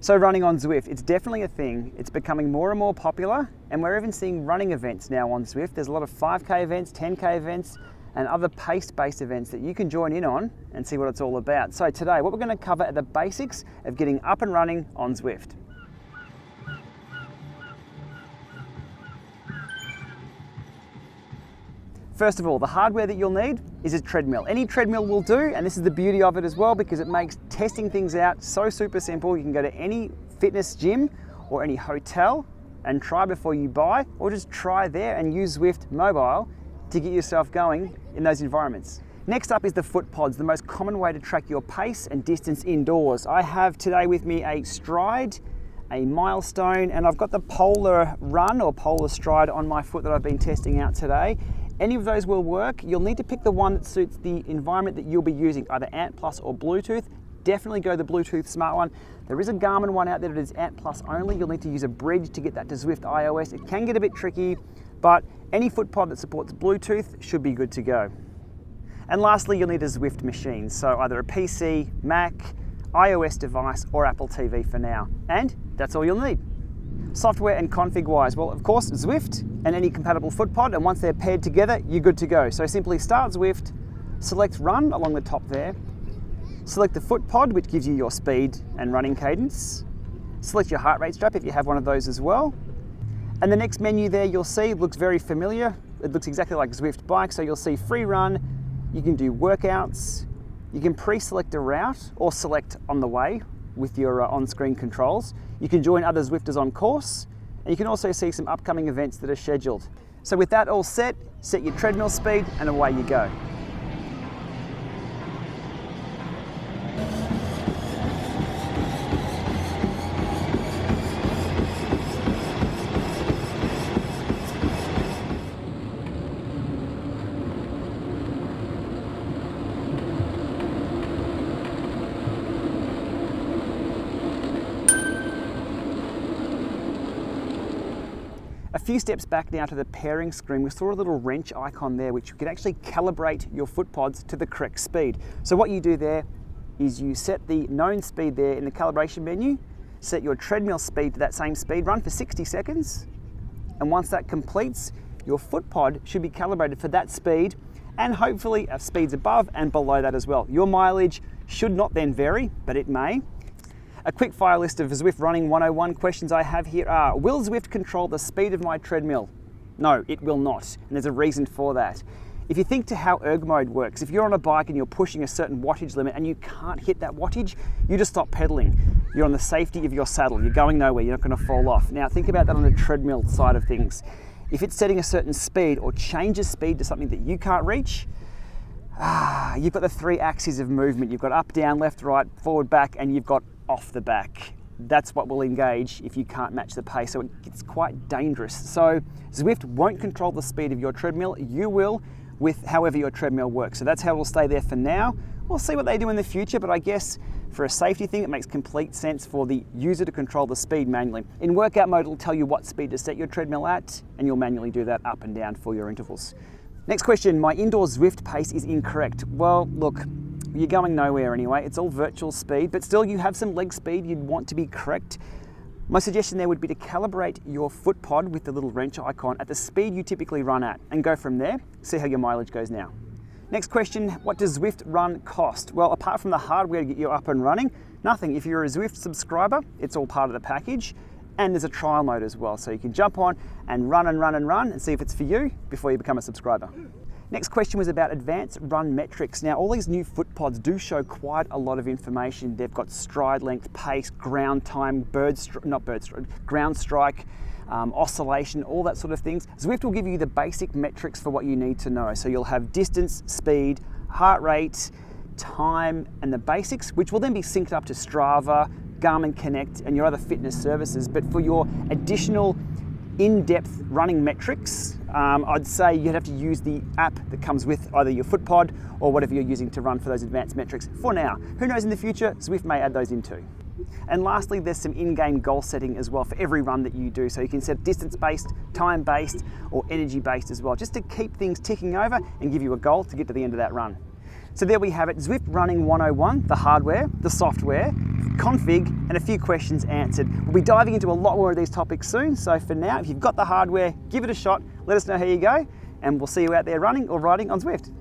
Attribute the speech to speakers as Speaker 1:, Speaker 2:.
Speaker 1: So running on Zwift, it's definitely a thing. It's becoming more and more popular, and we're even seeing running events now on Zwift. There's a lot of 5K events, 10K events, and other pace-based events that you can join in on and see what it's all about. So today, what we're going to cover are the basics of getting up and running on Zwift. First of all, the hardware that you'll need is a treadmill. Any treadmill will do, and this is the beauty of it as well because it makes testing things out so super simple. You can go to any fitness gym or any hotel and try before you buy, or just try there and use Zwift Mobile to get yourself going in those environments. Next up is the foot pods, the most common way to track your pace and distance indoors. I have today with me a Stride, a Milestone, and I've got the Polar Run or Polar Stride on my foot that I've been testing out today. Any of those will work. You'll need to pick the one that suits the environment that you'll be using, either Ant Plus or Bluetooth. Definitely go the Bluetooth smart one. There is a Garmin one out there that is Ant Plus only. You'll need to use a bridge to get that to Zwift iOS. It can get a bit tricky, but any foot pod that supports Bluetooth should be good to go. And lastly, you'll need a Zwift machine. So either a PC, Mac, iOS device, or Apple TV for now. And that's all you'll need. Software and config wise, well, of course, Zwift and any compatible foot pod, and once they're paired together, you're good to go. So simply start Zwift, select Run along the top there, select the foot pod, which gives you your speed and running cadence, select your heart rate strap if you have one of those as well, and the next menu there you'll see looks very familiar. It looks exactly like Zwift Bike, so you'll see free run, you can do workouts, you can pre-select a route or select on the way with your on-screen controls. You can join other Zwifters on course, and you can also see some upcoming events that are scheduled. So with that all set your treadmill speed and away you go. A few steps back now to the pairing screen, we saw a little wrench icon there which you can actually calibrate your foot pods to the correct speed. So what you do there is you set the known speed there in the calibration menu, set your treadmill speed to that same speed, run for 60 seconds, and once that completes, your foot pod should be calibrated for that speed and hopefully speeds above and below that as well. Your mileage should not then vary, but it may. A quick fire list of Zwift Running 101 questions I have here are: will Zwift control the speed of my treadmill? No, it will not, and there's a reason for that. If you think to how erg mode works, if you're on a bike and you're pushing a certain wattage limit and you can't hit that wattage, you just stop pedaling. You're on the safety of your saddle, you're going nowhere, you're not going to fall off. Now think about that on the treadmill side of things. If it's setting a certain speed or changes speed to something that you can't reach, you've got the three axes of movement. You've got up, down, left, right, forward, back, and you've got off the back. That's what will engage if you can't match the pace, so it gets quite dangerous. So Zwift won't control the speed of your treadmill, you will with however your treadmill works. So that's how it'll stay there for now. We'll see what they do in the future, but I guess for a safety thing, it makes complete sense for the user to control the speed manually. In workout mode, it'll tell you what speed to set your treadmill at, and you'll manually do that up and down for your intervals. Next question, my indoor Zwift pace is incorrect. Well, look, you're going nowhere anyway. It's all virtual speed, but still you have some leg speed you'd want to be correct. My suggestion there would be to calibrate your foot pod with the little wrench icon at the speed you typically run at and go from there. See how your mileage goes now. Next question, what does Zwift Run cost? Well, apart from the hardware to get you up and running, nothing. If you're a Zwift subscriber, it's all part of the package. And there's a trial mode as well, so you can jump on and run and see if it's for you before you become a subscriber. Next question was about advanced run metrics. Now, all these new foot pods do show quite a lot of information. They've got stride length, pace, ground time, ground strike, oscillation, all that sort of things. Zwift will give you the basic metrics for what you need to know. So you'll have distance, speed, heart rate, time, and the basics, which will then be synced up to Strava, Garmin Connect, and your other fitness services. But for your additional in-depth running metrics, I'd say you'd have to use the app that comes with either your foot pod or whatever you're using to run for those advanced metrics for now. Who knows in the future, Zwift may add those in too. And lastly, there's some in-game goal setting as well for every run that you do. So you can set distance-based, time-based, or energy-based as well, just to keep things ticking over and give you a goal to get to the end of that run. So there we have it, Zwift Running 101, the hardware, the software, config, and a few questions answered. We'll be diving into a lot more of these topics soon, so for now, if you've got the hardware, give it a shot, let us know how you go, and we'll see you out there running or riding on Zwift.